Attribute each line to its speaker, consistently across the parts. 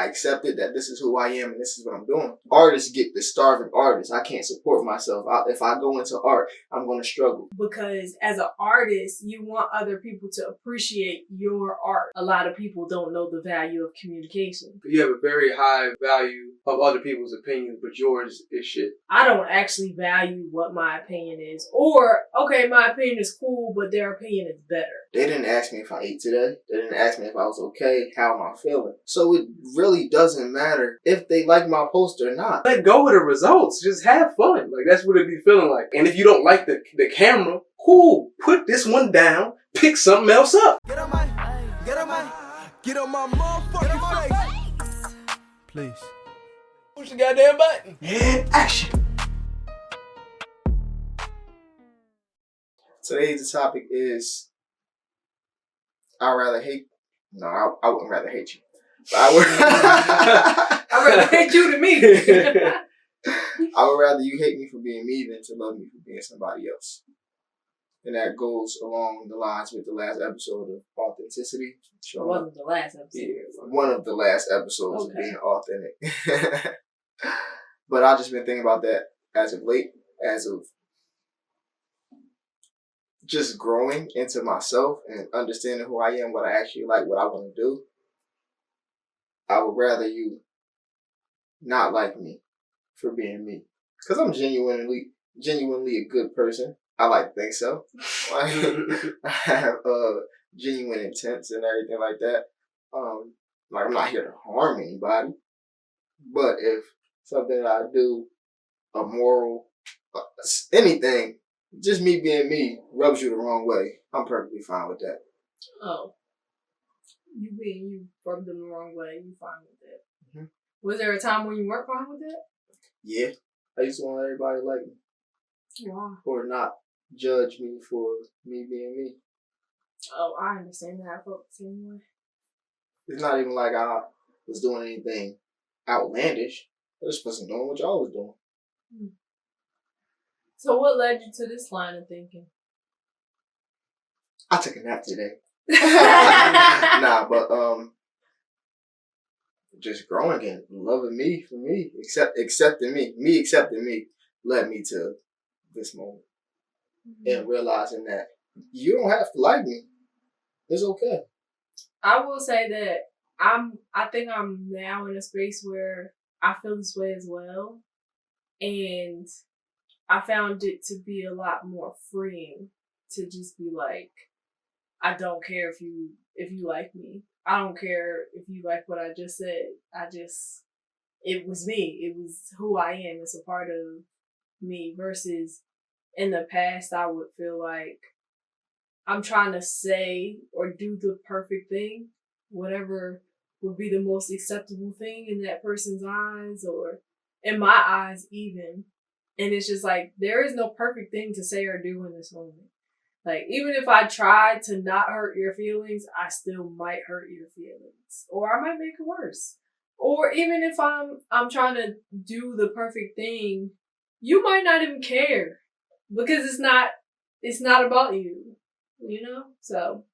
Speaker 1: I accepted that this is who I am and this is what I'm doing. Artists get the starving artist. I can't support myself. If I go into art, I'm going to struggle.
Speaker 2: Because as an artist, you want other people to appreciate your art. A lot of people don't know the value of communication.
Speaker 3: You have a very high value of other people's opinions, but yours is shit.
Speaker 2: I don't actually value what my opinion is. Or, okay, my opinion is cool, but their opinion is better.
Speaker 1: They didn't ask me if I ate today. They didn't ask me if I was okay. How am I feeling? So it really doesn't matter if they like my post or not.
Speaker 3: Let go of the results. Just have fun. Like, that's what it be feeling like. And if you don't like the camera, cool. Put this one down. Pick something else up.
Speaker 4: Get on my motherfucking face. Please.
Speaker 3: Push the goddamn button.
Speaker 1: And action. Today's topic is I wouldn't rather hate you. But
Speaker 2: I'd rather hate you than me.
Speaker 1: I would rather you hate me for being me than to love me for being somebody else. And that goes along the lines with the last episode of authenticity.
Speaker 2: Wasn't the last episode.
Speaker 1: Yeah, one of the last episodes of being authentic. But I've just been thinking about that as of late, as of just growing into myself and understanding who I am, what I actually like, what I want to do. I would rather you not like me for being me. Because I'm genuinely a good person. I like to think so. I have genuine intents and everything like that. I'm not here to harm anybody. But if something that I do, a moral, anything, just me being me rubs you the wrong way, I'm perfectly fine with that.
Speaker 2: Oh. You being you rubbed them the wrong way, you fine with that.
Speaker 1: Mm-hmm.
Speaker 2: Was there a time when you weren't fine with that?
Speaker 1: Yeah. I used to want everybody to like me.
Speaker 2: Wow.
Speaker 1: Or not judge me for me being me.
Speaker 2: Oh, I understand that. I felt the same way.
Speaker 1: It's not even like I was doing anything outlandish. I just wasn't doing what y'all was doing.
Speaker 2: Hmm. So what led you to this line of thinking?
Speaker 1: I took a nap today. But just growing and loving me for me, accepting me led me to this moment. Mm-hmm. And realizing that you don't have to like me. It's okay.
Speaker 2: I will say that I think I'm now in a space where I feel this way as well. And I found it to be a lot more freeing to just be like, I don't care if you like me. I don't care if you like what I just said. It was me. It was who I am. It's a part of me versus in the past, I would feel like I'm trying to say or do the perfect thing, whatever would be the most acceptable thing in that person's eyes or in my eyes even. And it's just like, there is no perfect thing to say or do in this moment. Like, even if I try to not hurt your feelings, I still might hurt your feelings. Or I might make it worse. Or even if I'm trying to do the perfect thing, you might not even care. Because it's not about you. You know? So,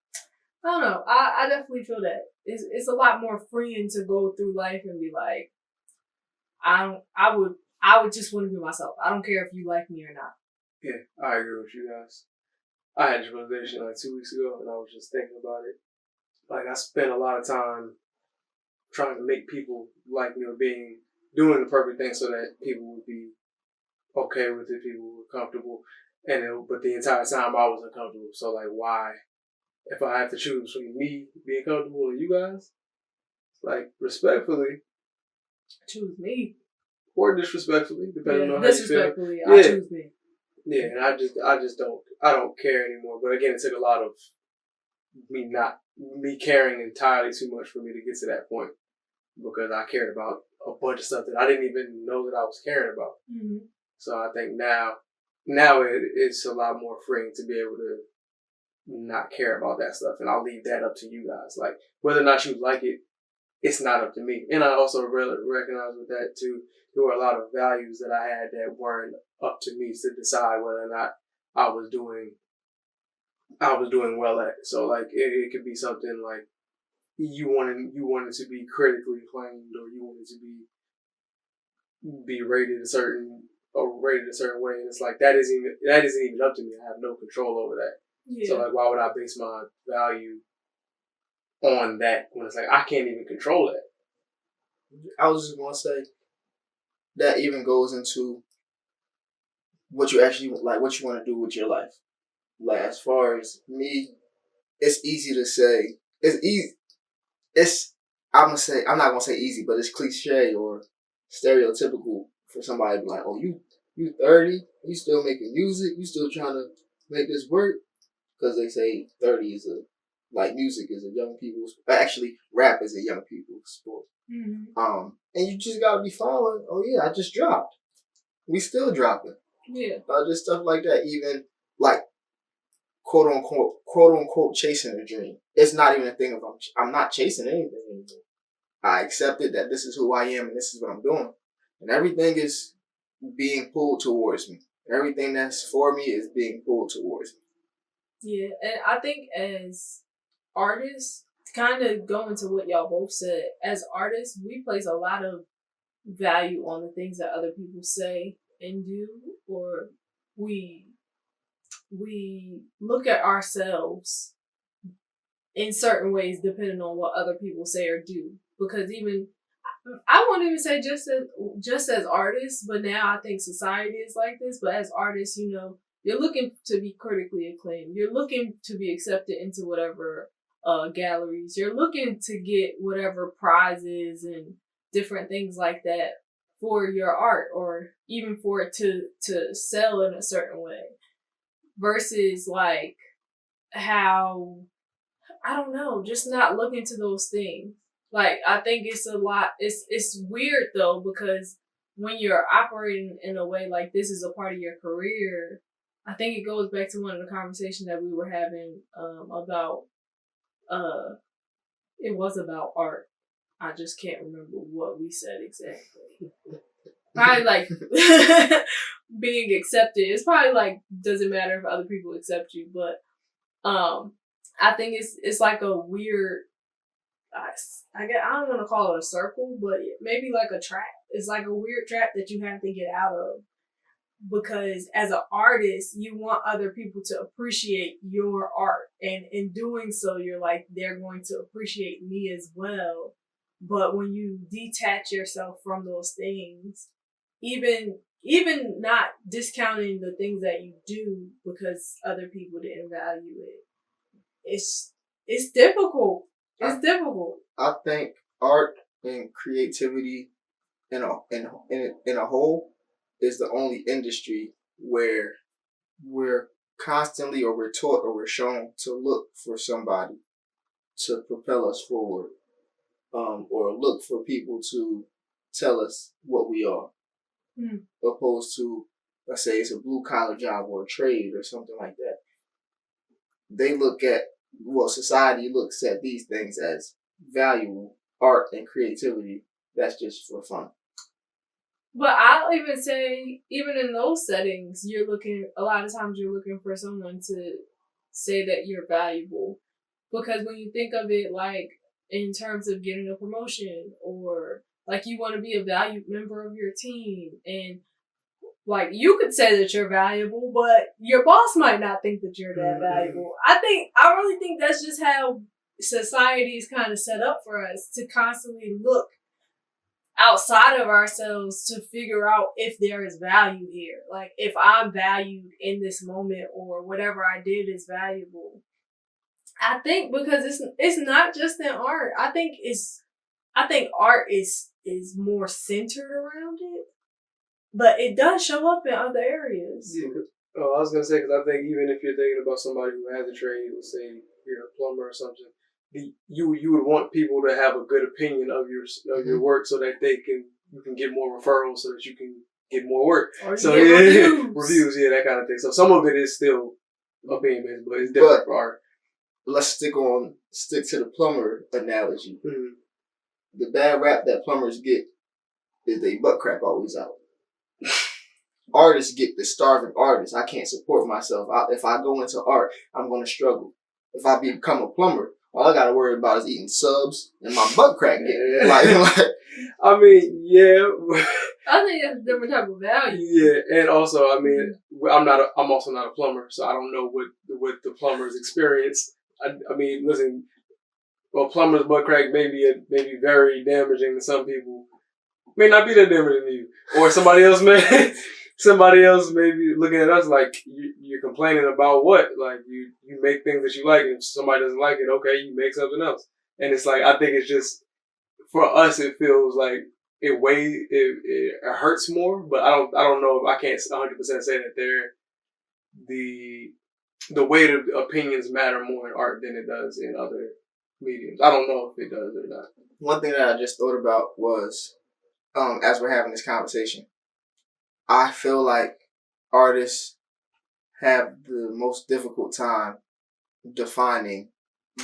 Speaker 2: I don't know. I definitely feel that. It's a lot more freeing to go through life and be like, I would just want to be myself. I don't care if you like me or not.
Speaker 3: Yeah, I agree with you guys. I had this realization like 2 weeks ago, and I was just thinking about it. Like, I spent a lot of time trying to make people like me or doing the perfect thing so that people would be okay with it, people were comfortable. But the entire time I was uncomfortable. So, like, why? If I have to choose between me being comfortable and you guys, like, respectfully.
Speaker 2: Choose me.
Speaker 3: Or disrespectfully, depending on how
Speaker 2: disrespectfully,
Speaker 3: you feel.
Speaker 2: I choose me.
Speaker 3: Yeah, and I don't care anymore. But again, it took a lot of me caring entirely too much for me to get to that point, because I cared about a bunch of stuff that I didn't even know that I was caring about.
Speaker 2: Mm-hmm.
Speaker 3: So I think now it's a lot more freeing to be able to not care about that stuff, and I'll leave that up to you guys. Like, whether or not you like it, it's not up to me. And I also recognize with that too, there were a lot of values that I had that weren't up to me to decide whether or not I was doing well at. So like it could be something like you wanted to be critically acclaimed, or you wanted to be rated a certain way, and it's like that isn't even up to me. I have no control over that.
Speaker 2: Yeah.
Speaker 3: So like, why would I base my value on that when it's like I can't even control that?
Speaker 1: I was just gonna say that even goes into what you actually like, what you want to do with your life. Like as far as me, it's easy to say. It's easy. I'm not gonna say easy, but it's cliche or stereotypical for somebody to be like, oh, you 30, you still making music, you still trying to make this work, because they say 30 is music is a young people's, actually rap is a young people's sport.
Speaker 2: Mm-hmm.
Speaker 1: And you just gotta be following. Oh yeah, I just dropped. We still dropping.
Speaker 2: Yeah.
Speaker 1: Just stuff like that. Even like quote unquote chasing a dream. It's not even a thing of I'm not chasing anything anymore. I accepted that this is who I am and this is what I'm doing. And everything is being pulled towards me. Everything that's for me is being pulled towards me.
Speaker 2: Yeah, and I think as artists, kind of going to what y'all both said, as artists, we place a lot of value on the things that other people say and do, or we look at ourselves in certain ways depending on what other people say or do. Because even I won't even say just as artists, but now I think society is like this. But as artists, you're looking to be critically acclaimed. You're looking to be accepted into whatever galleries. You're looking to get whatever prizes and different things like that for your art, or even for it to sell in a certain way. Versus like how, I don't know, just not looking to those things. Like, I think it's a lot, it's weird though, because when you're operating in a way like this is a part of your career, I think it goes back to one of the conversations that we were having about, it was about art. I just can't remember what we said exactly. Probably like being accepted. It's probably like, doesn't matter if other people accept you, but I think it's like a weird, I don't want to call it a circle, but maybe like a trap. It's like a weird trap that you have to get out of, because as an artist, you want other people to appreciate your art, and in doing so, you're like, they're going to appreciate me as well. But when you detach yourself from those things, even not discounting the things that you do because other people didn't value it, it's difficult. It's difficult.
Speaker 1: I think art and creativity in a whole is the only industry where we're constantly, or we're taught, or we're shown to look for somebody to propel us forward, or look for people to tell us what we are, opposed to, let's say it's a blue collar job or a trade or something like that. They look at, society looks at these things as valuable. Art and creativity, that's just for fun.
Speaker 2: But I'll even say, even in those settings, a lot of times you're looking for someone to say that you're valuable. Because when you think of it like in terms of getting a promotion, or like you want to be a valued member of your team, and like you could say that you're valuable, but your boss might not think that you're that valuable. I really think that's just how society is kind of set up for us, to constantly look outside of ourselves to figure out if there is value here. Like, if I'm valued in this moment, or whatever I did is valuable. I think because it's not just in art. I think art is more centered around it, but it does show up in other areas.
Speaker 3: Yeah. Oh, I was gonna say, because I think even if you're thinking about somebody who has a trade, let's say you're a plumber or something, you would want people to have a good opinion of your work, so that you can get more referrals, so that you can get more work.
Speaker 2: Or
Speaker 3: so reviews, that kind of thing. So some of it is still opinion based, but it's different for art.
Speaker 1: Let's stick to the plumber analogy. Mm-hmm. The bad rap that plumbers get is they butt crack always out. Artists get the starving artist. I can't support myself. If I go into art, I'm going to struggle. If I become a plumber, All I gotta worry about is eating subs and my butt crack getting like
Speaker 3: I mean, yeah.
Speaker 2: I think that's a different type of value.
Speaker 3: Yeah, and also, I mean, I'm also not a plumber, so I don't know what the plumber's experience. I mean, listen, well, plumber's butt crack may be very damaging to some people. May not be that damaging to you, or somebody else may. Somebody else may be looking at us like you're complaining about what? Like you make things that you like, and if somebody doesn't like it, okay, you make something else. And it's like I think it's just for us, it feels like it hurts more, but I don't know if I can't 100% say that the weight of opinions matter more in art than it does in other mediums. I don't know if it does or not.
Speaker 1: One thing that I just thought about was, as we're having this conversation, I feel like artists have the most difficult time defining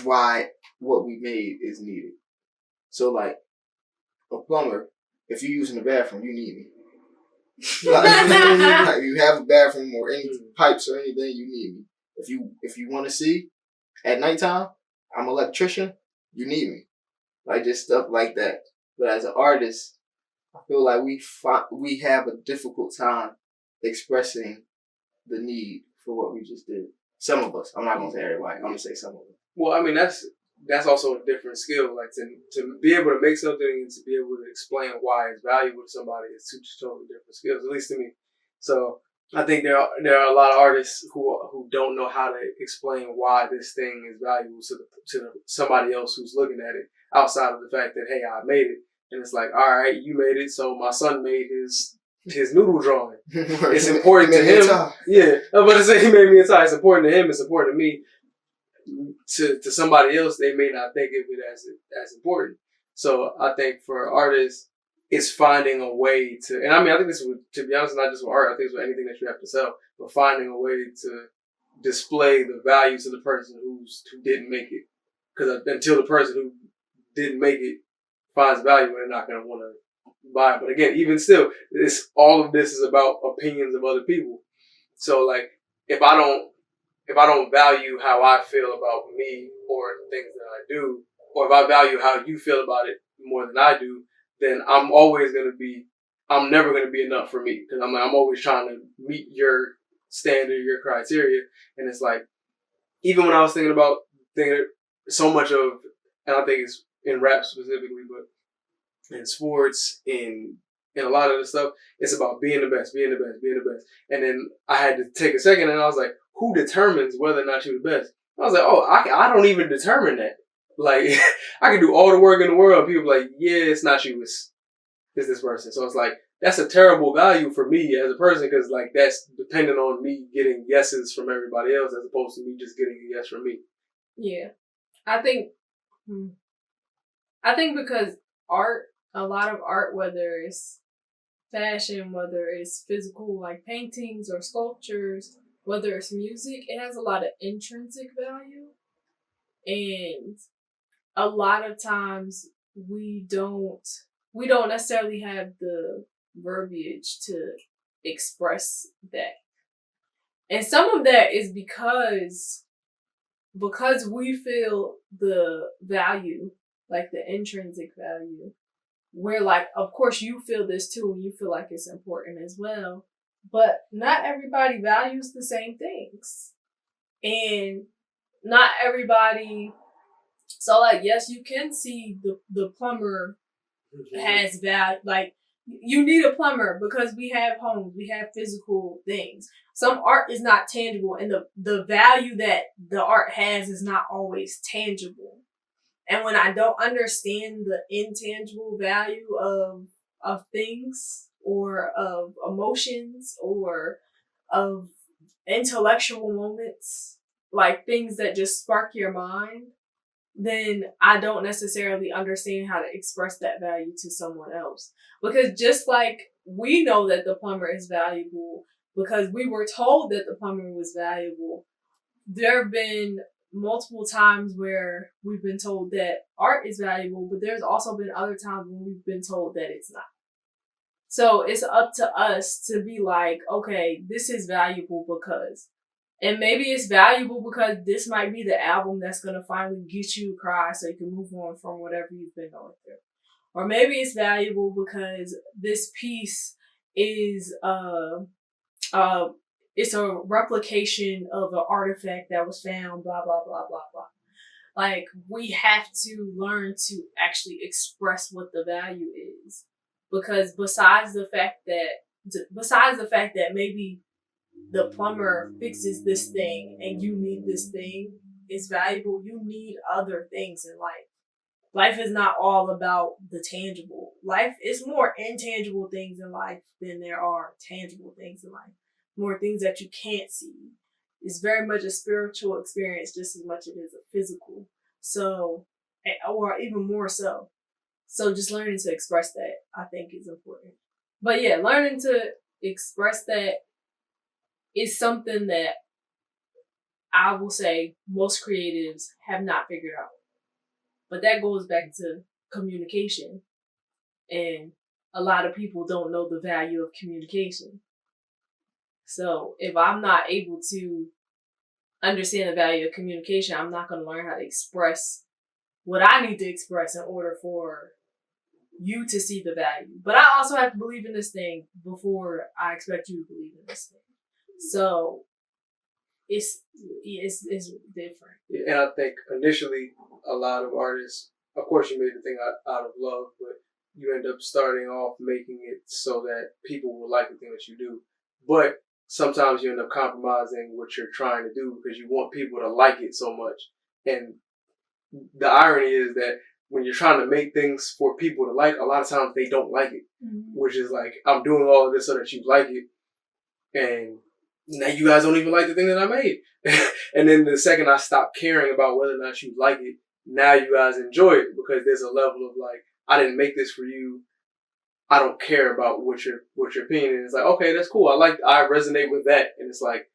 Speaker 1: why what we made is needed. So, like, a plumber, if you're using the bathroom, you need me. Like, you have a bathroom or any pipes or anything, you need me. If you want to see at nighttime, I'm an electrician, you need me. Like, just stuff like that. But as an artist, I feel like we have a difficult time expressing the need for what we just did. Some of us. I'm not gonna say everybody. I'm gonna say some of them.
Speaker 3: Well, I mean that's also a different skill. Like to be able to make something and to be able to explain why it's valuable to somebody is two totally different skills, at least to me. So I think there are a lot of artists who don't know how to explain why this thing is valuable to somebody else who's looking at it outside of the fact that, hey, I made it. And it's like, all right, you made it, so my son made his noodle drawing. It's important to him. Yeah, I'm about to say he made me a tie. It's important to him. It's important to me. To somebody else, they may not think of it as important. So I think for artists, it's finding a way to, and I mean, I think this is, to be honest, not just with art. I think it's with anything that you have to sell, but finding a way to display the value to the person who didn't make it. Because until the person who didn't make it finds value, they're not going to want to buy it. But again, even still, all of this is about opinions of other people. So like, if I don't value how I feel about me or the things that I do, or if I value how you feel about it more than I do, then I'm never going to be enough for me. Because I'm always trying to meet your standard, your criteria. And it's like, even when I was thinking so much of, and I think it's in rap specifically, but in sports, in a lot of the stuff, it's about being the best. And then I had to take a second and I was like, who determines whether or not you're the best? I was like, I don't even determine that. Like, I can do all the work in the world. People are like, yeah, it's not you, it's this person. So it's like, that's a terrible value for me as a person because, like, that's dependent on me getting yeses from everybody else as opposed to me just getting a yes from me.
Speaker 2: Yeah. I think because a lot of art, whether it's fashion, whether it's physical, like paintings or sculptures, whether it's music, it has a lot of intrinsic value. And a lot of times we don't necessarily have the verbiage to express that. And some of that is because we feel the value, like the intrinsic value. We're like, of course you feel this too, and you feel like it's important as well. But not everybody values the same things. And not everybody, so like, yes, you can see the plumber has value. Like, you need a plumber because we have homes, we have physical things. Some art is not tangible, and the value that the art has is not always tangible. And when I don't understand the intangible value of things or of emotions or of intellectual moments, like things that just spark your mind, then I don't necessarily understand how to express that value to someone else. Because just like we know that the plumber is valuable because we were told that the plumber was valuable, there have been multiple times where we've been told that art is valuable, but there's also been other times when we've been told that it's not. So it's up to us to be like, okay, this is valuable because And maybe it's valuable because this might be the album that's going to finally get you to cry so you can move on from whatever you've been going through. Or maybe it's valuable because this piece is it's a replication of an artifact that was found, blah, blah, blah, blah, blah. Like, we have to learn to actually express what the value is. Because besides the fact that maybe the plumber fixes this thing and you need this thing, is valuable, you need other things in life. Life is not all about the tangible. Life is more intangible things in life than there are tangible things in life. More things that you can't see. It's very much a spiritual experience just as much as it is a physical. So, or even more so. So just learning to express that, I think, is important. But yeah, learning to express that is something that I will say most creatives have not figured out. But that goes back to communication. And a lot of people don't know the value of communication. So if I'm not able to understand the value of communication, I'm not going to learn how to express what I need to express in order for you to see the value. But I also have to believe in this thing before I expect you to believe in this thing. So it's different.
Speaker 3: And I think initially a lot of artists, of course, you made the thing out of love, but you end up starting off making it so that people will like the thing that you do. But sometimes you end up compromising what you're trying to do because you want people to like it so much. And the irony is that when you're trying to make things for people to like, a lot of times they don't like it, which is like, I'm doing all of this so that you like it. And now you guys don't even like the thing that I made. And then the second I stop caring about whether or not you like it, now you guys enjoy it because there's a level of like, I didn't make this for you. I don't care about what your opinion is. It's like, okay, that's cool. I resonate with that. And it's like,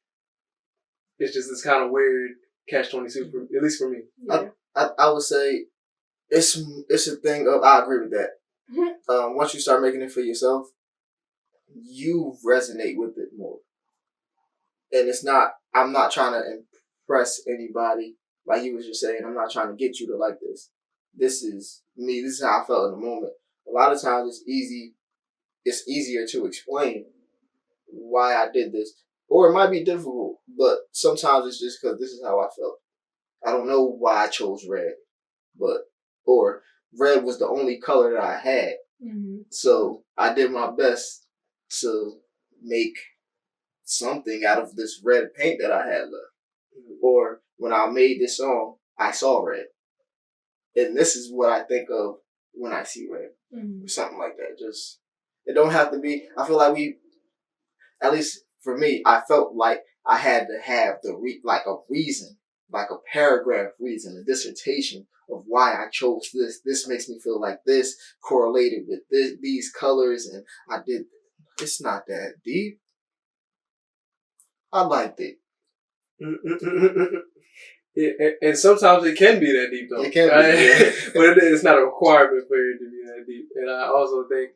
Speaker 3: it's just this kind of weird catch-22, at least for me.
Speaker 2: Yeah.
Speaker 1: I would say it's a thing of, I agree with that. Once you start making it for yourself, you resonate with it more. And I'm not trying to impress anybody. Like you was just saying, I'm not trying to get you to like this. This is me. This is how I felt in the moment. A lot of times it's easier to explain why I did this. Or it might be difficult, but sometimes it's just because this is how I felt. I don't know why I chose red, or red was the only color that I had.
Speaker 2: Mm-hmm.
Speaker 1: So I did my best to make something out of this red paint that I had left. Or when I made this song, I saw red. And this is what I think of when I see red. Or something like that. Just, it don't have to be, I feel like at least for me, I felt like I had to have a reason, like a paragraph reason, a dissertation of why I chose this. This makes me feel like this, correlated with these colors, and I did. It's not that deep. I liked it.
Speaker 3: Yeah, and sometimes it can be that deep, though.
Speaker 1: It can be,
Speaker 3: but it's not a requirement for it to be that deep. And I also think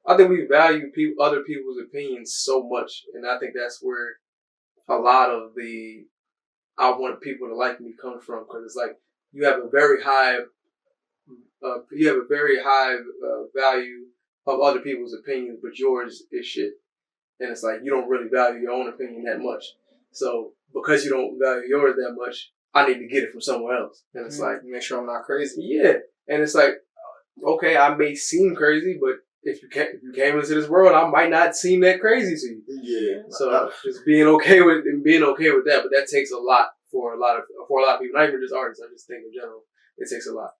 Speaker 3: I think we value other people's opinions so much, and I think that's where a lot of the I want people to like me comes from, because it's like you have a very high value of other people's opinions, but yours is shit. And it's like you don't really value your own opinion that much. So because you don't value yours that much, I need to get it from somewhere else. And it's like,
Speaker 1: make sure I'm not crazy.
Speaker 3: Yeah. And it's like, okay, I may seem crazy, but if you came into this world, I might not seem that crazy to you.
Speaker 1: Yeah.
Speaker 3: So just being okay with that, but that takes a lot for a lot of people, not even just artists. I just think in general, it takes a lot.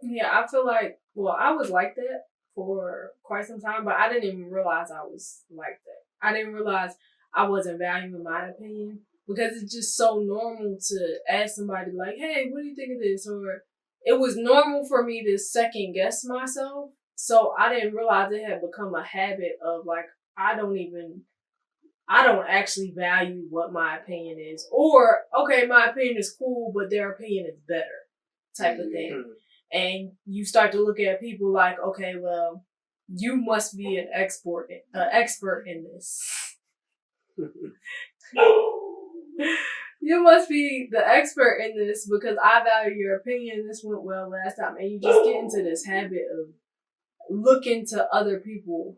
Speaker 2: Yeah, I feel like, I was like that for quite some time, but I didn't even realize I was like that. I didn't realize I wasn't valuing my opinion because it's just so normal to ask somebody like, hey, what do you think of this? Or it was normal for me to second guess myself. So I didn't realize it had become a habit of like, I don't actually value what my opinion is. Or, okay, my opinion is cool, but their opinion is better type of thing. And you start to look at people like, okay, well, you must be an expert in this. You must be the expert in this because I value your opinion. This went well last time, and you just get into this habit of looking to other people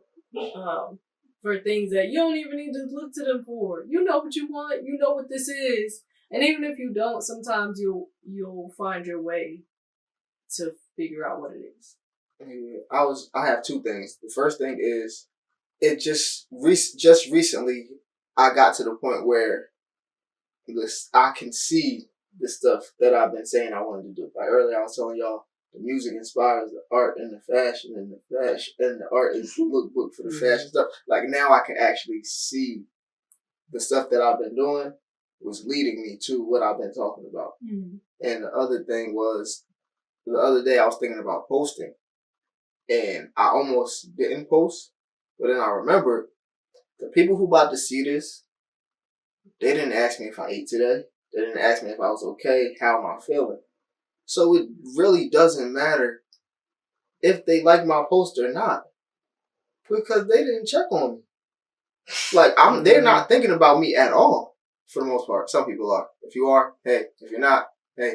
Speaker 2: for things that you don't even need to look to them for. You know what you want. You know what this is, and even if you don't, sometimes you'll find your way to figure out what it is.
Speaker 1: I have two things. The first thing is, it just recently I got to the point where I can see the stuff that I've been saying I wanted to do. Like earlier, I was telling y'all the music inspires the art and the fashion, and the art is the lookbook for the fashion stuff. Like now, I can actually see the stuff that I've been doing was leading me to what I've been talking about. Mm-hmm. And the other thing was, the other day I was thinking about posting, and I almost didn't post, but then I remembered the people who about to see this, they didn't ask me if I ate today. They didn't ask me if I was okay. How am I feeling? So it really doesn't matter if they like my post or not, because they didn't check on me. Like they're not thinking about me at all, for the most part. Some people are. If you are, hey. If you're not, hey.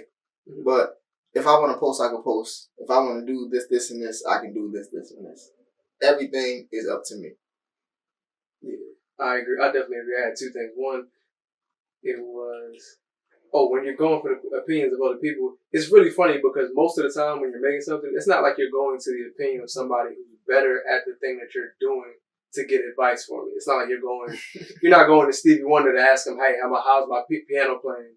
Speaker 1: But if I want to post, I can post. If I want to do this, and this, I can do this, and this. Everything is up to me.
Speaker 3: Yeah, I agree. I definitely agree. I had two things. One, it was, when you're going for the opinions of other people, it's really funny because most of the time when you're making something, it's not like you're going to the opinion of somebody who's better at the thing that you're doing to get advice from it. It's not like you're not going to Stevie Wonder to ask him, hey, how's my piano playing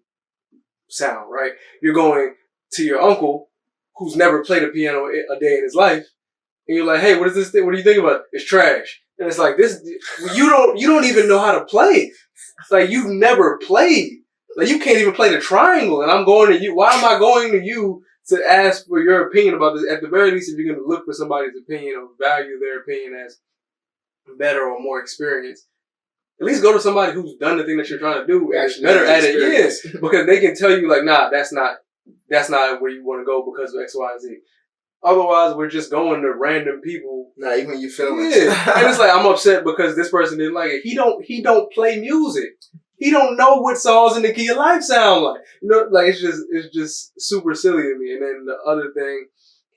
Speaker 3: sound, right? You're going to your uncle who's never played a piano a day in his life, and you're like, hey, what is this thing? What do you think about it? It's trash. And it's like, this, you don't even know how to play. It's like, you've never played. Like, you can't even play the triangle, and I'm going to you. Why am I going to you to ask for your opinion about this? At the very least, if you're going to look for somebody's opinion or value their opinion as better or more experienced, at least go to somebody who's done the thing that you're trying to do and is better at it. Yes, because they can tell you, like, nah, that's not where you want to go because of X, Y, and Z. Otherwise, we're just going to random people.
Speaker 1: Not even you feeling.
Speaker 3: Yeah, and it's like, I'm upset because this person didn't like it. He don't play music. He don't know what songs in the key of life sound like. You know, like it's just super silly to me. And then the other thing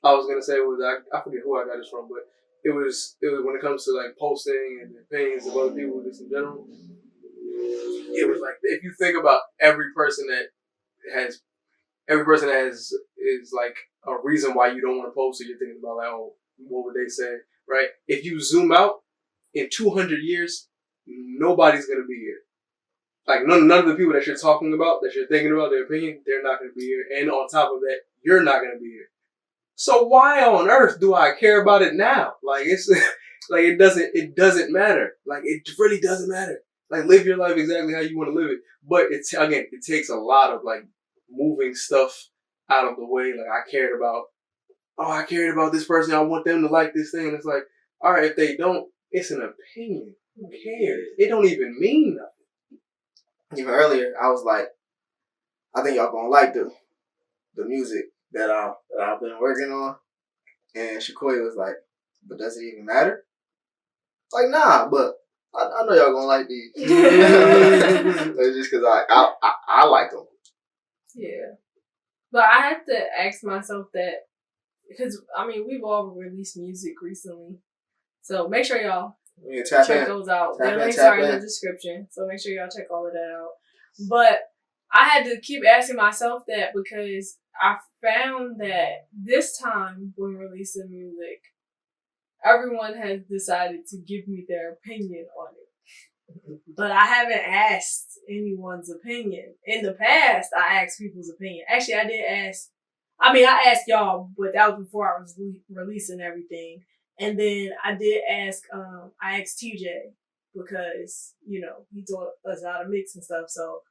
Speaker 3: I was gonna say was I forget who I got this from, but it was when it comes to like posting and opinions of other people just in general. It was like, if you think about every person that has is like a reason why you don't want to post, or you're thinking about like, oh, what would they say, right? If you zoom out, in 200 years, nobody's gonna be here. Like none of the people that you're talking about, that you're thinking about their opinion, they're not gonna be here. And on top of that, you're not gonna be here. So why on earth do I care about it now? Like it's like it doesn't matter. Like it really doesn't matter. Like live your life exactly how you want to live it. But it takes a lot of like moving stuff out of the way. Like I cared about this person. I want them to like this thing. And it's like, all right, if they don't, it's an opinion. Who cares? It don't even mean nothing.
Speaker 1: Even earlier, I was like, I think y'all gonna like the music that I've been working on. And Shakoya was like, but does it even matter? Like, nah, but I know y'all gonna like these. It's just because I like them.
Speaker 2: Yeah. But I have to ask myself that, because, I mean, we've all released music recently. So make sure y'all check those out. The links are in the description. So make sure y'all check all of that out. But I had to keep asking myself that because I found that this time when releasing music, everyone has decided to give me their opinion on it. But I haven't asked anyone's opinion. In the past, I asked people's opinion. Actually, I asked y'all, but that was before I was releasing everything. And then I asked TJ because, you know, he taught us how to mix and stuff. So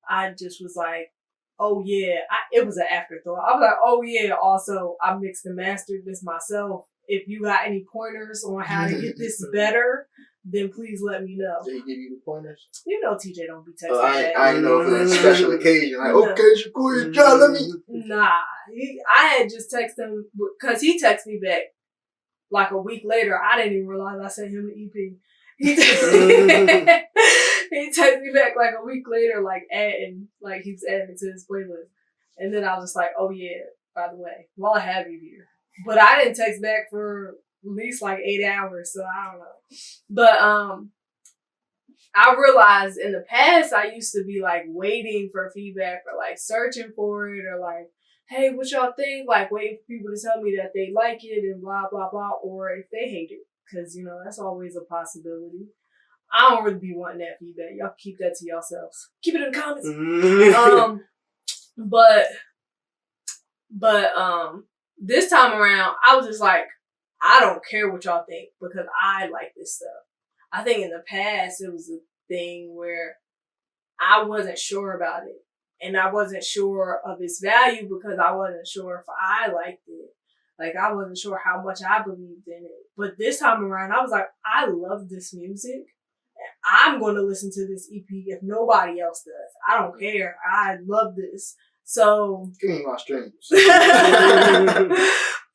Speaker 2: I just was like, oh yeah, it was an afterthought. I was like, oh yeah, also I mixed and mastered this myself. If you got any pointers on how to get this better, then please let me know.
Speaker 1: Did he give you the pointers?
Speaker 2: You know TJ don't be texting
Speaker 1: I know if it's a special occasion. Like, okay, Shakoya, try, let me.
Speaker 2: Nah, I had just texted him because he texted me back like a week later. I didn't even realize I sent him an EP. He he texted me back like a week later, like he was adding it to his playlist. And then I was just like, oh yeah, by the way, while I have you here. But I didn't text back for at least like 8 hours, so I don't know. But I realized in the past I used to be like waiting for feedback or like searching for it or like, hey, what y'all think? Like waiting for people to tell me that they like it and blah, blah, blah, or if they hate it. Because, you know, that's always a possibility. I don't really be wanting that feedback. Y'all keep that to yourselves. Keep it in the comments. But this time around, I was just like, I don't care what y'all think because I like this stuff. I think in the past, it was a thing where I wasn't sure about it. And I wasn't sure of its value because I wasn't sure if I liked it. Like, I wasn't sure how much I believed in it. But this time around, I was like, I love this music. I'm going to listen to this EP if nobody else does. I don't care. I love this. So,
Speaker 1: give me my streams.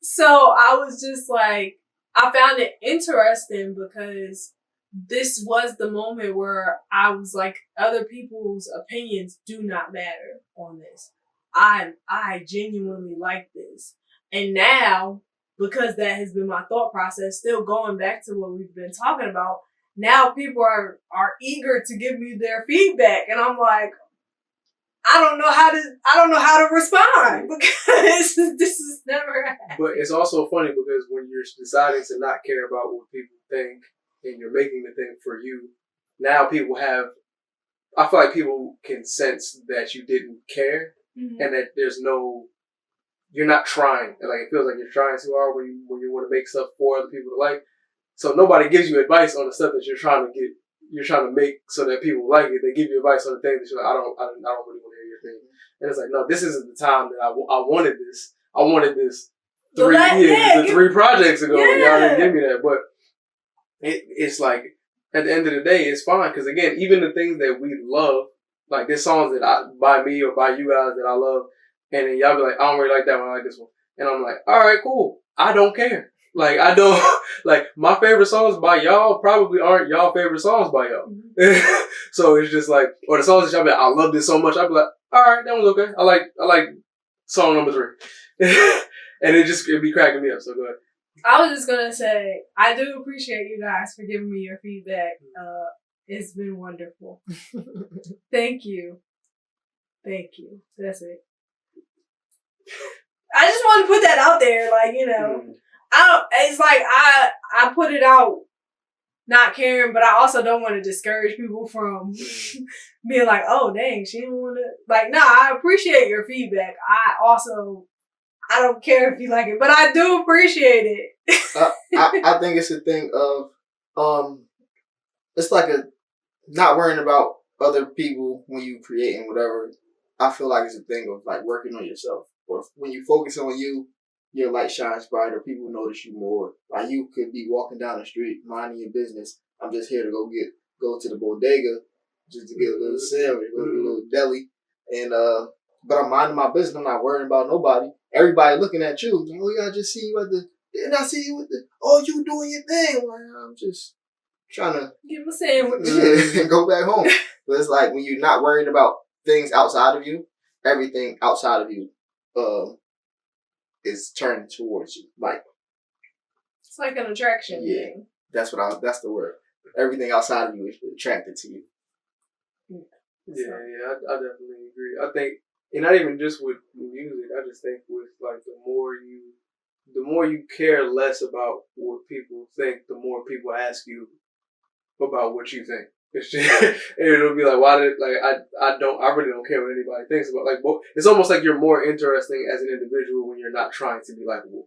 Speaker 2: So I was just like, I found it interesting because this was the moment where I was like, other people's opinions do not matter on this. I genuinely like this. And now, because that has been my thought process, still going back to what we've been talking about, now people are eager to give me their feedback. And I'm like, I don't know how to respond because this is never happened.
Speaker 3: But it's also funny because when you're deciding to not care about what people think and you're making the thing for you, now people have, I feel like people can sense that you didn't care and that there's no, you're not trying. Like it feels like you're trying too hard when you want to make stuff for other people to like. So nobody gives you advice on the stuff that you're trying to make so that people like it. They give you advice on the things that you're like, I don't really want to hear your thing. And it's like, no, this isn't the time that I wanted this. I wanted this 3 projects ago. Yeah. Y'all didn't give me that. But it's like, at the end of the day, it's fine. Because again, even the things that we love, like there's songs that by me or by you guys that I love, and then y'all be like, I don't really like that one, I like this one. And I'm like, all right, cool. I don't care. Like, I don't, like, my favorite songs by y'all probably aren't y'all favorite songs by y'all. So it's just like, or the songs that y'all be like, I love this so much, I'll be like, alright, that one's okay. I like song number 3. And it'd be cracking me up, so go ahead.
Speaker 2: I was just gonna say, I do appreciate you guys for giving me your feedback. It's been wonderful. Thank you. That's it. I just want to put that out there, like, you know. It's like I put it out not caring, but I also don't want to discourage people from being like, oh dang, she didn't want to, like, nah, I appreciate your feedback. I don't care if you like it, but I do appreciate it.
Speaker 1: I think it's a thing of it's like a not worrying about other people when you creating whatever. I feel like it's a thing of like working on yourself. Or when you focus on you, your light shines brighter. People notice you more. Like you could be walking down the street, minding your business. I'm just here to go to the bodega, just to get a little sandwich, go to a little deli, and but I'm minding my business. I'm not worrying about nobody. Everybody looking at you. Oh, yeah, I just see you didn't I see you with you doing your thing. Like, I'm just trying to
Speaker 2: get my sandwich
Speaker 1: and go back home. But it's like when you're not worrying about things outside of you, everything outside of you is turning towards you. Like
Speaker 2: it's like an attraction thing.
Speaker 1: That's the word. Everything outside of you is attracted to you.
Speaker 3: Yeah, I definitely agree. I think, and not even just with music, I just think with like the more you care less about what people think, the more people ask you about what you think. It's just, it'll be like, I really don't care what anybody thinks about. Like, it's almost like you're more interesting as an individual when you're not trying to be likable.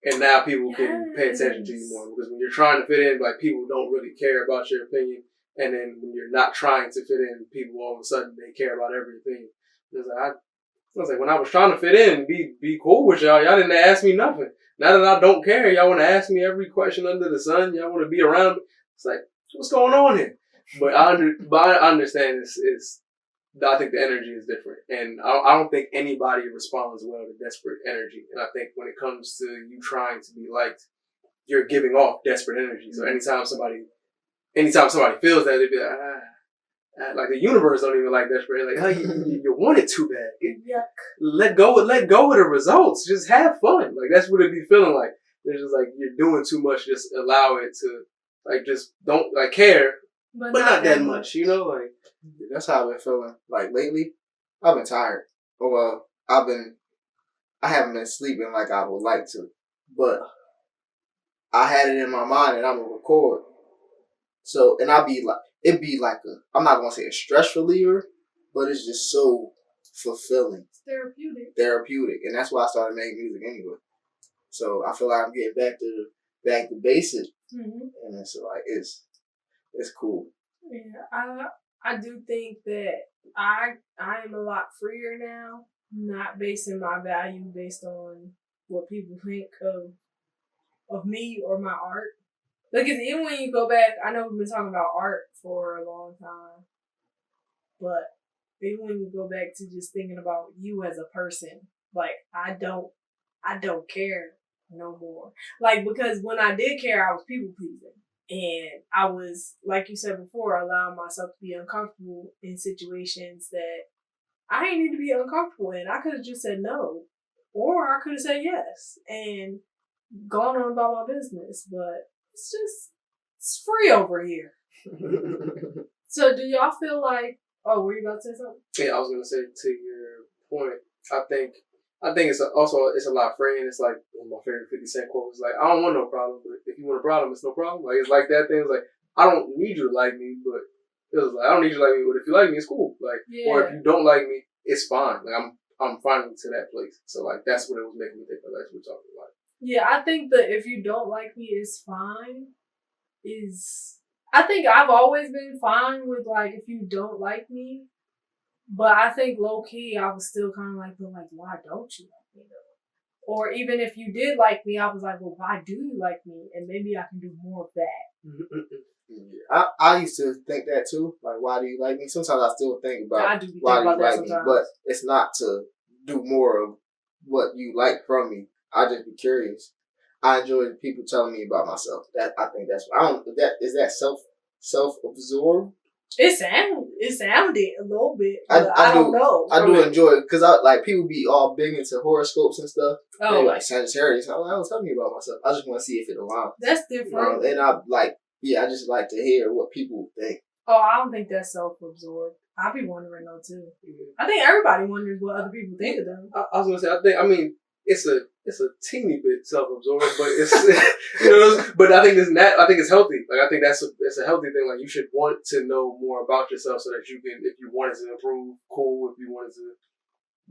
Speaker 3: And now people can pay attention to you more, because when you're trying to fit in, like, people don't really care about your opinion. And then when you're not trying to fit in, people all of a sudden they care about everything. I was like, when I was trying to fit in, be cool with y'all didn't ask me nothing. Now that I don't care, y'all want to ask me every question under the sun. Y'all want to be around me. It's like, what's going on here? But I understand I think the energy is different. And I don't think anybody responds well to desperate energy. And I think when it comes to you trying to be liked, you're giving off desperate energy. So anytime somebody feels that, they'd be like, Like the universe don't even like desperate. Like, oh, you want it too bad.
Speaker 2: Yuck.
Speaker 3: Let go of the results. Just have fun. Like that's what it be feeling like. It's just like you're doing too much. Just allow it to, like, just don't like care, but not that much. You know, like
Speaker 1: that's how I've been feeling. Like lately, I've been tired. Well, I haven't been sleeping like I would like to, but I had it in my mind that I'm gonna record. So, and it'd be like I'm not gonna say a stress reliever, but it's just so fulfilling.
Speaker 2: It's therapeutic.
Speaker 1: Therapeutic, and that's why I started making music anyway. So I feel like I'm getting back to basics, and it's like it's cool.
Speaker 2: Yeah, I do think that I am a lot freer now, not basing my value based on what people think of me or my art. Because even when you go back, I know we've been talking about art for a long time, but even when you go back to just thinking about you as a person, like I don't care no more. Like, because when I did care, I was people pleasing. And I was, like you said before, allowing myself to be uncomfortable in situations that I didn't need to be uncomfortable in. I could have just said no. Or I could have said yes and gone on about my business. But it's free over here. So do y'all feel like, oh, were you about to say something?
Speaker 3: Yeah, I was going to say to your point, I think it's a lot freeing. It's like one of my favorite 50 Cent quotes. Like, I don't want no problem, but if you want a problem, it's no problem. Like, it's like that thing. It's like, I don't need you to like me, but it was like, I don't need you to like me, but if you like me, it's cool. Like, or if you don't like me, it's fine. Like, I'm finally to that place. So, like, that's what it was making me think of. That's what we're talking about.
Speaker 2: Yeah, I think that if you don't like me, it's fine. I think I've always been fine with, like, if you don't like me. But I think low-key, I was still kind of like, but like, why don't you like me though? Or even if you did like me, I was like, well, why do you like me? And maybe I can do more of that.
Speaker 1: Yeah, I used to think that too. Like, why do you like me? Sometimes I still think about why do you like me, but it's not to do more of what you like from me. I just be curious. I enjoy people telling me about myself. I think that's is that self-absorbed.
Speaker 2: It sounded a little bit, but I don't know.
Speaker 1: I do enjoy it because people be all big into horoscopes and stuff. Oh. They like Sagittarius. I'm like, don't tell me about myself. I just want to see if it aligns.
Speaker 2: That's different.
Speaker 1: And I just like to hear what people think.
Speaker 2: Oh, I don't think that's self-absorbed. I be wondering though too. I think everybody wonders what other people think of them.
Speaker 3: I was gonna say, it's a teeny bit self-absorbed, but it's you know. But I think it's healthy. Like I think it's a healthy thing. Like you should want to know more about yourself so that you can, if you wanted to improve, cool. If you wanted to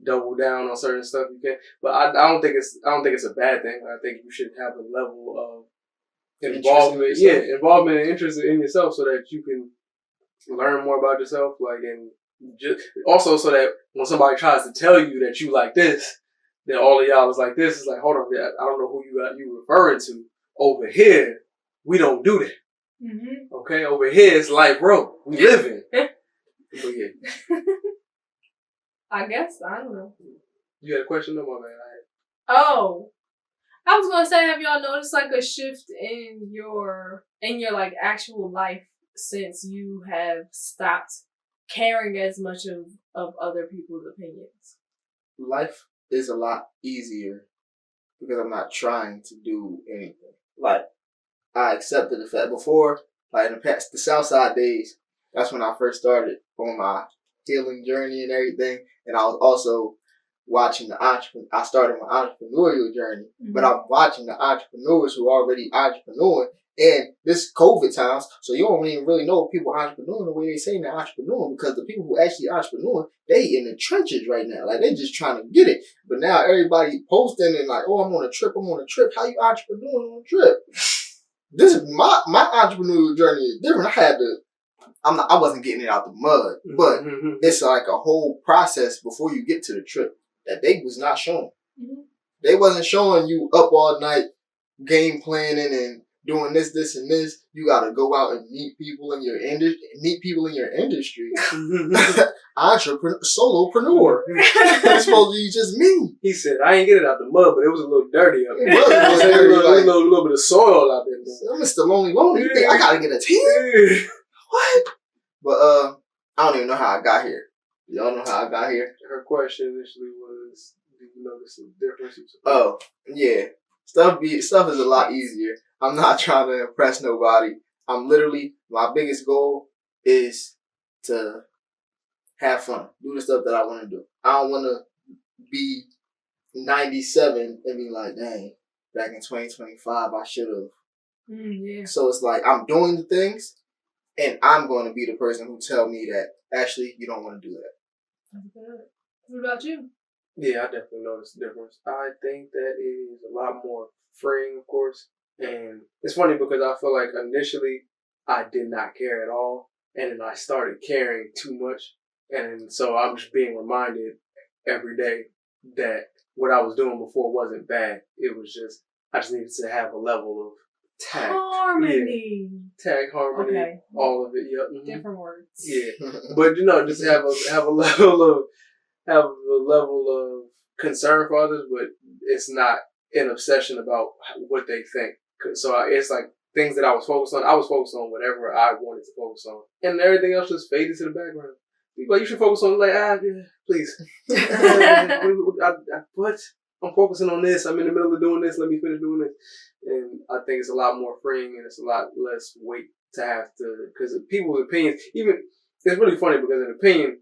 Speaker 3: double down on certain stuff, you can. But I don't think it's a bad thing. I think you should have a level of involvement, involvement and interest in yourself so that you can learn more about yourself. Like and just also so that when somebody tries to tell you that you like this. Then all of y'all is like this. It's like, hold on, I don't know who you referring to. Over here, we don't do that. Mm-hmm. Okay, over here it's like, bro, we living. But yeah.
Speaker 2: I guess I don't know.
Speaker 3: You had a question, no, my man.
Speaker 2: Oh, I was gonna say, have y'all noticed like a shift in your like actual life since you have stopped caring as much of other people's opinions?
Speaker 1: Life is a lot easier because I'm not trying to do anything. Like, I accepted the fact before, like in the past, the Southside days, that's when I first started on my healing journey and everything. And I was also watching I started my entrepreneurial journey, but I'm watching the entrepreneurs who are already entrepreneuring. And this COVID times, so you don't even really know people entrepreneuring the way they say they're entrepreneuring, because the people who actually entrepreneuring, they in the trenches right now. Like, they just trying to get it. But now everybody posting and like, oh, I'm on a trip. How you entrepreneuring on a trip? This is my entrepreneurial journey is different. I wasn't getting it out the mud, but it's like a whole process before you get to the trip that they was not showing. Mm-hmm. They wasn't showing you up all night game planning and doing this, and this. You got to go out and meet people in your industry. Solopreneur. It's supposed to be just me.
Speaker 3: He said, I ain't get it out the mud, but it was a little dirty up there. It was a little bit of soil out there.
Speaker 1: I'm Mr. Lonely. You think I got to get a team? What? But I don't even know how I got here. Y'all know how I got here?
Speaker 3: Her question initially was, do you notice the difference?
Speaker 1: Oh, yeah. Stuff is a lot easier. I'm not trying to impress nobody. I'm literally, my biggest goal is to have fun. Do the stuff that I want to do. I don't want to be 97 and be like, dang, back in 2025, I should have.
Speaker 2: Yeah.
Speaker 1: So it's like, I'm doing the things, and I'm going to be the person who tell me that, actually, you don't want to do that.
Speaker 2: That's good. What about you?
Speaker 3: Yeah, I definitely noticed the difference. I think that it is a lot more freeing, of course. And it's funny because I feel like initially I did not care at all. And then I started caring too much. And so I'm just being reminded every day that what I was doing before wasn't bad. It was just, I just needed to have a level of tact.
Speaker 2: Harmony.
Speaker 3: Yeah. Tact, harmony,
Speaker 2: Okay.
Speaker 3: all of it. Yep. Mm-hmm.
Speaker 2: Different words.
Speaker 3: Yeah. But, just have a level of concern for others, but it's not an obsession about what they think. So it's like things that I was focused on whatever I wanted to focus on, and everything else just faded to the background. People like, you should focus on yeah, please. What? I'm focusing on this. I'm in the middle of doing this. Let me finish doing this. And I think it's a lot more freeing, and it's a lot less weight to have to, because people's opinions, even, it's really funny because an opinion,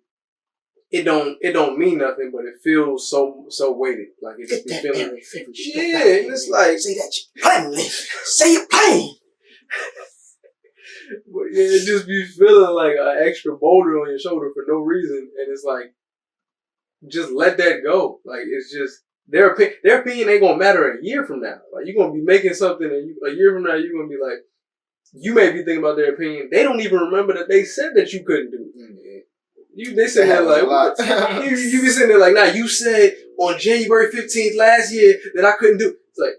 Speaker 3: it don't mean nothing, but it feels so weighted. Like it just be feeling. Yeah, and it's like,
Speaker 1: say that shit plainly. Say it plain.
Speaker 3: But yeah, it just be feeling like an extra boulder on your shoulder for no reason, and it's like, just let that go. Like, it's just their opinion ain't gonna matter a year from now. Like, you're gonna be making something, and a year from now you're gonna be like, you may be thinking about their opinion. They don't even remember that they said that you couldn't do it. They sitting there like, what? You be sitting there like, nah, you said on January 15th last year that I couldn't do it. It's like,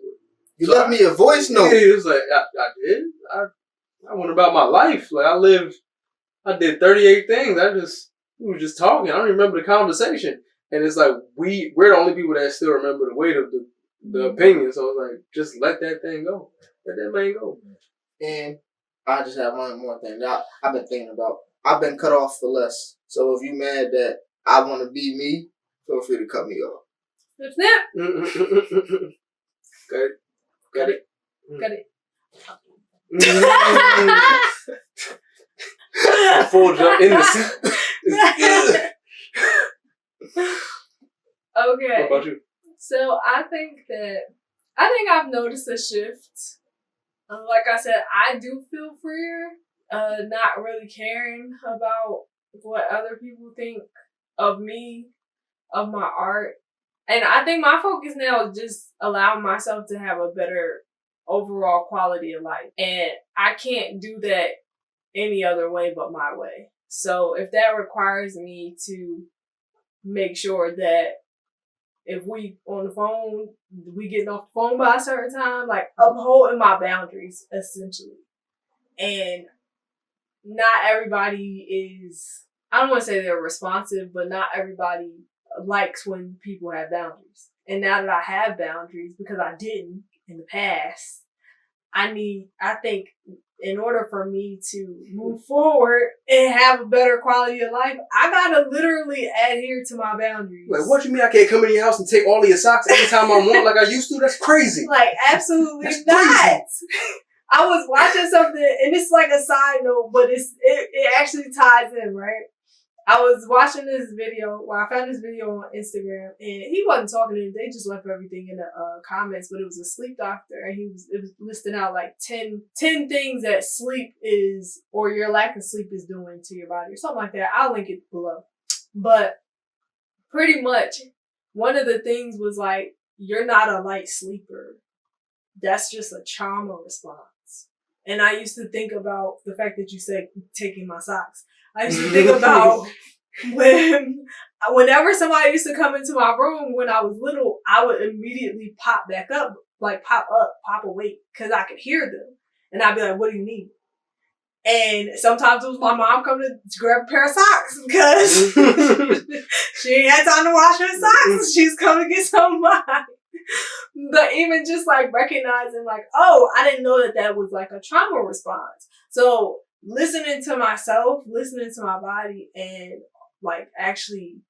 Speaker 1: you left me a voice note.
Speaker 3: Yeah, it's like, I did. I went about my life. Like, I did 38 things. We were just talking. I don't even remember the conversation. And it's like, we're the only people that still remember the weight of the opinion. So it's like, just let that thing go. Let that man go.
Speaker 1: And I just have one more thing that I've been thinking about. I've been cut off for less. So if you mad that I want to be me, feel free to cut me off.
Speaker 2: Snip, snip.
Speaker 3: Got it.
Speaker 2: Got it.
Speaker 3: Full jump in the
Speaker 2: Okay.
Speaker 3: What about you?
Speaker 2: So I think I've noticed a shift. Like I said, I do feel freer, not really caring about what other people think of me, of my art. And I think my focus now is just allowing myself to have a better overall quality of life. And I can't do that any other way but my way. So if that requires me to make sure that if we on the phone, we getting off the phone by a certain time, like upholding my boundaries, essentially. And not everybody is, I don't want to say they're responsive, but not everybody likes when people have boundaries. And now that I have boundaries, because I didn't in the past, I think in order for me to move forward and have a better quality of life, I gotta literally adhere to my boundaries.
Speaker 3: Like, what you mean I can't come in your house and take all of your socks anytime I want like I used to? That's crazy.
Speaker 2: Like, absolutely
Speaker 3: That's
Speaker 2: not.
Speaker 3: crazy.
Speaker 2: I was watching something, and it's like a side note, but it actually ties in, right? I was watching this video. Well, I found this video on Instagram, and he wasn't talking to them. They just left everything in the comments, but it was a sleep doctor, and it was listing out like 10 things that sleep is, or your lack of sleep is doing to your body, or something like that. I'll link it below. But pretty much, one of the things was like, you're not a light sleeper. That's just a trauma response. And I used to think about the fact that you said taking my socks. I used to think about whenever somebody used to come into my room when I was little, I would immediately pop back up, like pop awake, because I could hear them. And I'd be like, what do you need? And sometimes it was my mom coming to grab a pair of socks because she ain't had time to wash her socks. She's coming to get some of mine. But even just like recognizing like, oh, I didn't know that was like a trauma response. So listening to myself, listening to my body, and like actually,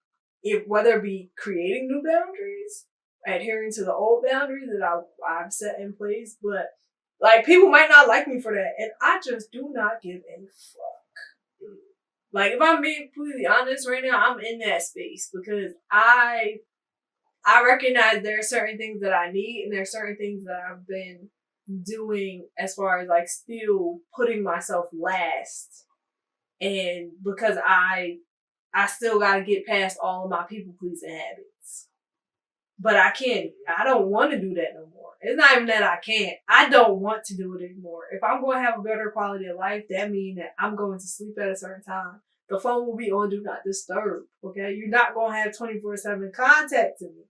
Speaker 2: whether it be creating new boundaries, adhering to the old boundaries that I've set in place, but like people might not like me for that, and I just do not give a fuck. Like if I'm being completely honest right now, I'm in that space because I recognize there are certain things that I need, and there are certain things that I've been doing as far as like still putting myself last, and because I still got to get past all of my people pleasing habits. But I don't want to do that no more. It's not even that I can't. I don't want to do it anymore. If I'm going to have a better quality of life, that means that I'm going to sleep at a certain time. The phone will be on do not disturb. Okay? You're not going to have 24/7 contact to me.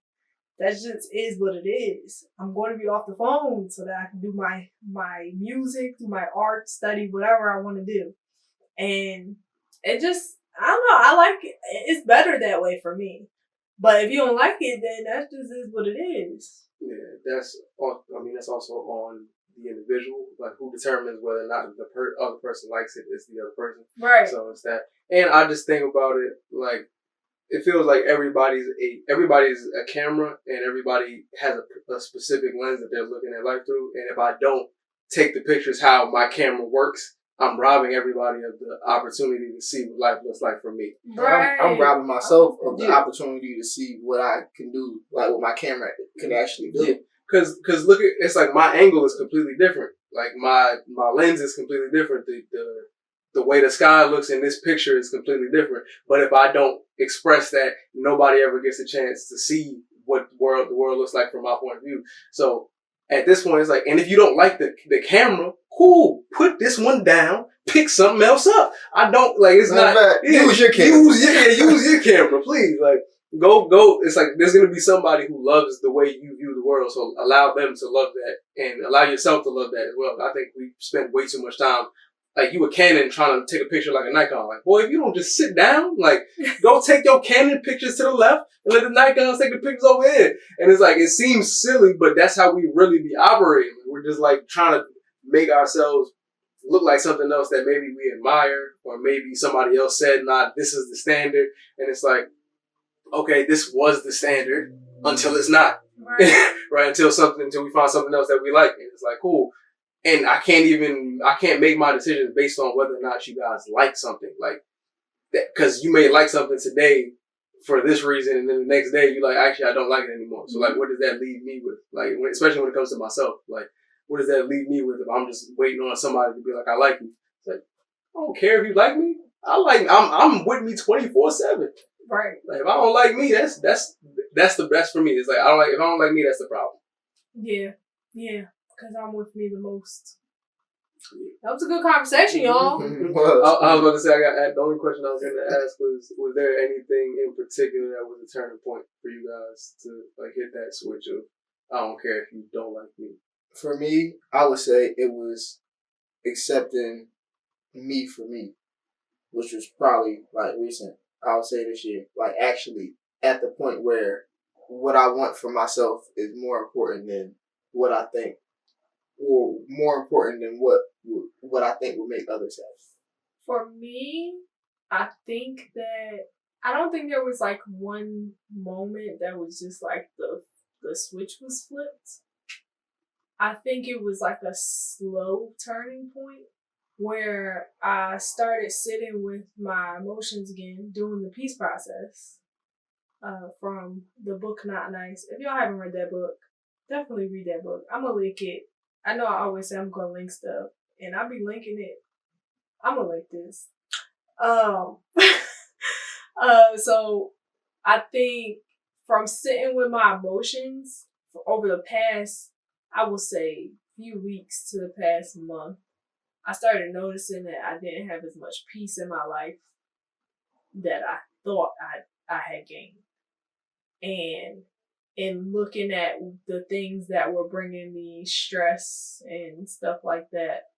Speaker 2: That just is what it is. I'm going to be off the phone so that I can do my music, do my art, study, whatever I want to do. And it just, I don't know, I like it. It's better that way for me. But if you don't like it, then that just is what it is.
Speaker 3: Yeah, that's also on the individual, like who determines whether or not the other person likes it is the other person.
Speaker 2: Right.
Speaker 3: So it's that. And I just think about it like, it feels like everybody's a camera, and everybody has a specific lens that they're looking at life through. And if I don't take the pictures how my camera works, I'm robbing everybody of the opportunity to see what life looks like for me.
Speaker 2: Right.
Speaker 1: I'm robbing myself of the opportunity to see what I can do, like what my camera can actually do.
Speaker 3: Yeah. Cause look at, it's like my angle is completely different. Like my lens is completely different. The way the sky looks in this picture is completely different. But if I don't express that, nobody ever gets a chance to see what the world looks like from my point of view. So at this point, it's like, and if you don't like the camera, cool, put this one down, pick something else up. I don't, like, it's not,
Speaker 1: use your camera.
Speaker 3: Use your camera, please. Like, go. It's like, there's going to be somebody who loves the way you view the world. So allow them to love that and allow yourself to love that as well. I think we spend way too much time, like you a Canon trying to take a picture like a Nikon. Like, boy, if you don't just sit down, like, go take your Canon pictures to the left and let the Nikons take the pictures over here. And it's like, it seems silly, but that's how we really be operating. We're just like trying to make ourselves look like something else that maybe we admire, or maybe somebody else said, nah, this is the standard. And it's like, okay, this was the standard until it's not. Right. Right? Until we find something else that we like. And it's like, cool. And I can't make my decisions based on whether or not you guys like something. Like, because you may like something today for this reason, and then the next day you're like, actually, I don't like it anymore. So, like, what does that leave me with? Like, especially when it comes to myself, like, what does that leave me with if I'm just waiting on somebody to be like, I like you? It's like, I don't care if you like me. I'm with me 24/7.
Speaker 2: Right.
Speaker 3: Like, if I don't like me, that's the best for me. It's like, if I don't like me, that's the problem.
Speaker 2: Yeah. Because I'm with me the most. That was a good conversation, y'all.
Speaker 3: I was about to say, the only question I was going to ask was there anything in particular that was a turning point for you guys to like hit that switch of, I don't care if you don't like me?
Speaker 1: For me, I would say it was accepting me for me, which was probably like recent. I would say this year, like actually at the point where what I want for myself is more important than what I think, or more important than what I think will make others happy.
Speaker 2: For me, I think that I don't think there was like one moment that was just like the switch was flipped. I think it was like a slow turning point where I started sitting with my emotions again, doing the peace process from the book Not Nice. If y'all haven't read that book, definitely read that book. I'm going to link it. I know I always say I'm going to link stuff, and I'll be linking it. I'm going to link this. So I think from sitting with my emotions over the past, I will say, few weeks to the past month, I started noticing that I didn't have as much peace in my life that I thought I had gained. And in looking at the things that were bringing me stress and stuff like that,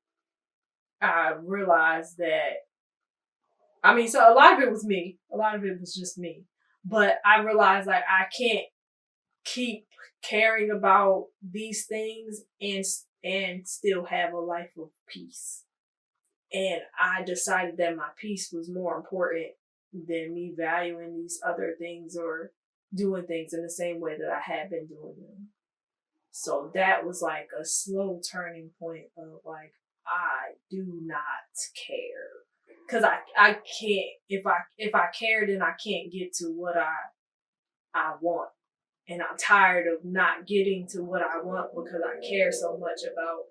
Speaker 2: I realized that, so a lot of it was me. A lot of it was just me. But I realized, like, I can't keep caring about these things and still have a life of peace. And I decided that my peace was more important than me valuing these other things or doing things in the same way that I had been doing them. So that was like a slow turning point of like, I do not care. Cause I can't, if I care, then I can't get to what I want. And I'm tired of not getting to what I want because I care so much about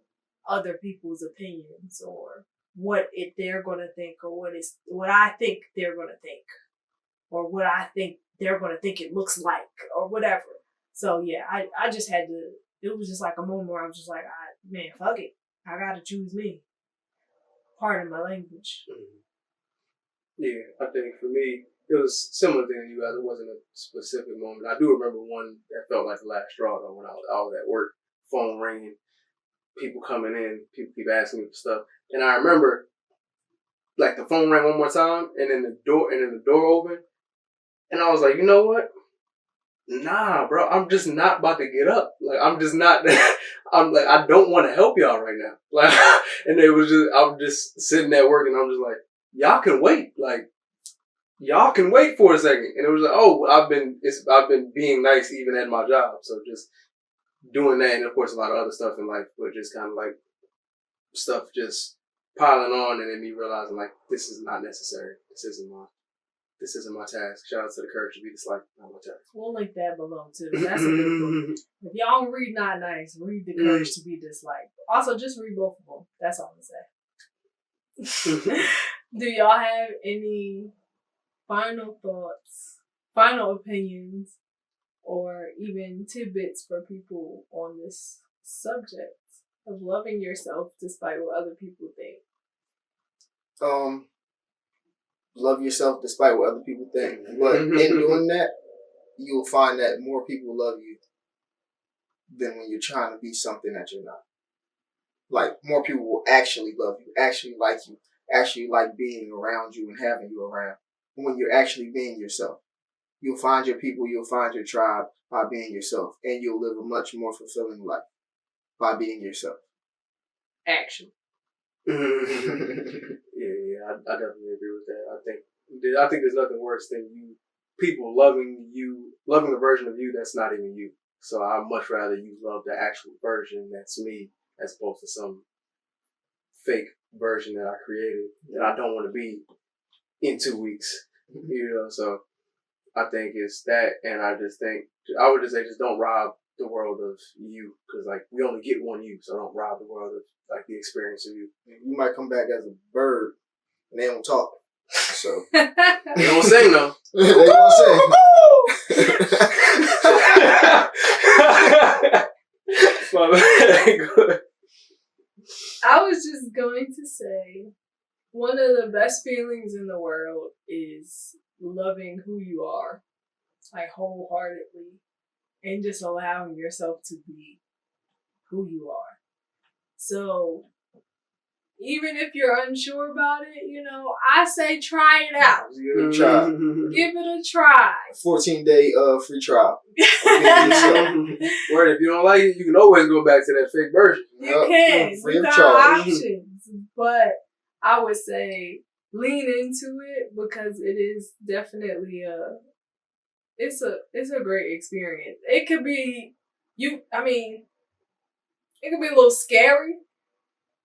Speaker 2: other people's opinions or what they're gonna think or what I think they're gonna think or what I think they're gonna think it looks like or whatever. So yeah, I just had to. It was just like a moment where I was just like, man, fuck it, I gotta choose me. Pardon my language.
Speaker 3: Yeah, I think for me, it was similar to you guys. It wasn't a specific moment. I do remember one that felt like the last straw though, when I was at work, phone ringing, people coming in, people keep asking me for stuff. And I remember like the phone rang one more time and then the door opened. And I was like, you know what? Nah, bro, I'm just not about to get up. Like, I'm just not, I'm like, I don't want to help y'all right now. Like, and I was just sitting at work and I'm just like, y'all can wait. Like, y'all can wait for a second. And it was like, oh, I've been being nice even at my job. So just doing that. And of course, a lot of other stuff in life, but just kind of like stuff just piling on and then me realizing like, this is not necessary. This isn't my task. Shout out to the Courage to Be Disliked. Not my task.
Speaker 2: We'll link that below too. That's a good book. If y'all don't read Not Nice, read The Courage to Be Disliked. Also, just read both of them. That's all I'm gonna say. Do y'all have any final thoughts, final opinions, or even tidbits for people on this subject of loving yourself despite what other people think?
Speaker 1: Love yourself despite what other people think. But in doing that, you will find that more people love you than when you're trying to be something that you're not. Like, more people will actually love you, actually like you, actually like being around you and having you around when you're actually being yourself. You'll find your people, you'll find your tribe by being yourself, and you'll live a much more fulfilling life by being yourself.
Speaker 2: Action.
Speaker 3: Yeah, I definitely agree with that. I think there's nothing worse than people loving the version of you that's not even you. So I'd much rather you love the actual version that's me as opposed to some fake version that I created that I don't want to be in 2 weeks. So I think it's that, and I would just say just don't rob the world of you, because like we only get one you, so don't rob the world of like the experience of you.
Speaker 1: You might come back as a bird and they don't talk. So
Speaker 3: they don't sing though.
Speaker 1: They don't sing.
Speaker 2: I was just going to say, one of the best feelings in the world is loving who you are, like wholeheartedly, and just allowing yourself to be who you are. So even if you're unsure about it, I say try it out.
Speaker 1: Give it a try.
Speaker 2: Give it a try.
Speaker 1: 14-day free trial.
Speaker 3: Word, if you don't like it, you can always go back to that fake version.
Speaker 2: You can.
Speaker 1: Free
Speaker 2: You
Speaker 1: of
Speaker 2: got
Speaker 1: charge.
Speaker 2: options. But I would say lean into it because it is definitely it's a great experience. It could be it could be a little scary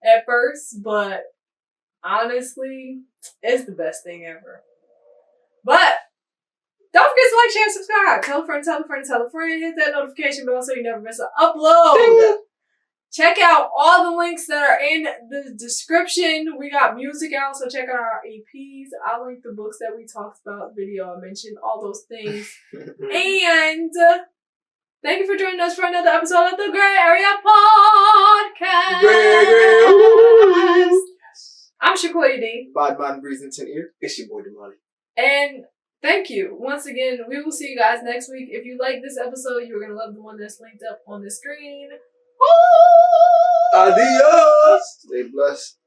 Speaker 2: at first, but honestly, it's the best thing ever. But don't forget to like, share, and subscribe. Tell a friend, tell a friend, tell a friend. Hit that notification bell so you never miss an upload. Ding. Check out all the links that are in the description. We got music out, so check out our EPs. I'll link the books that we talked about, video I mentioned, all those things. And thank you for joining us for another episode of the Grae Area Podcast. I'm Shakoya D.
Speaker 1: Bod breeze in 10 ear.
Speaker 3: It's your boy Damani.
Speaker 2: And thank you. Once again, we will see you guys next week. If you like this episode, you're going to love the one that's linked up on the screen.
Speaker 3: Adios.
Speaker 1: Stay blessed.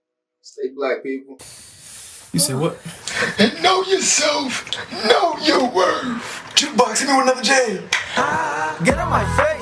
Speaker 1: Stay black, people.
Speaker 4: You say what?
Speaker 5: Know yourself. Know your worth.
Speaker 4: Jukebox, hit me with another jam. Get on my face.